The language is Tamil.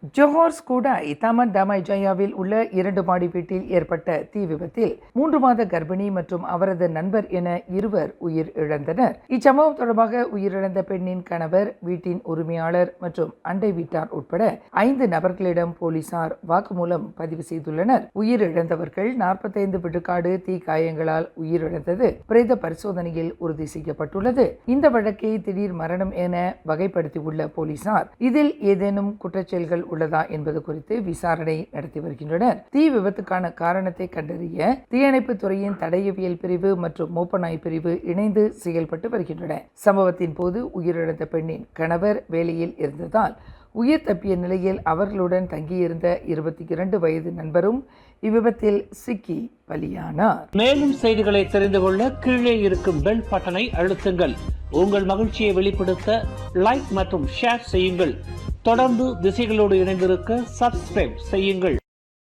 ஜோஹர் ஸ்கூடாய் தாமன் தாமாய் ஜயாவில் உள்ள 2 மாடி வீட்டில் ஏற்பட்ட தீ விபத்தில் 3 மாத கர்ப்பிணி மற்றும் அவரது நண்பர் என இருவர் உயிர் இழந்தனர். இச்சம்பவம் தொடர்பாக உயிரிழந்த பெண்ணின் கணவர், வீட்டின் உரிமையாளர் மற்றும் அண்டை வீட்டார் உட்பட 5 நபர்களிடம் போலீசார் வாக்குமூலம் பதிவு செய்துள்ளனர். உயிரிழந்தவர்கள் 45 விழுக்காடு தீ காயங்களால் உயிரிழந்தது பிரேத பரிசோதனையில் உறுதி செய்யப்பட்டுள்ளது. இந்த வழக்கை திடீர் மரணம் என வகைப்படுத்தியுள்ள போலீசார் இதில் ஏதேனும் குற்றச்செயல்கள் உள்ளதா என்பது குறித்து விசாரணை நடத்தி வருகின்றனர். தீ விபத்துக்கான காரணத்தை கண்டறிய தீயணைப்பு துறையின் தடயவியல் பிரிவு மற்றும் மோப்பநாய் பிரிவு இணைந்து செயல்பட்டு வருகின்றன. சம்பவத்தின் போது உயிரிழந்த பெண்ணின் கணவர் வேலையில் இருந்ததால் உயிர் தப்பிய நிலையில் அவர்களுடன் தங்கியிருந்த 22 வயது நண்பரும் இவ்விபத்தில் சிக்கி பலியானார். மேலும் செய்திகளை தெரிந்து கொள்ள கீழே இருக்கும் பெல் பட்டனை அழுத்துங்கள். உங்கள் மகிழ்ச்சியை வெளிப்படுத்த லைக் மற்றும் ஷேர் செய்யுங்கள். தொடர்ந்து திசைகளோடு இணைந்திருக்க சப்ஸ்கிரைப் செய்யுங்கள்.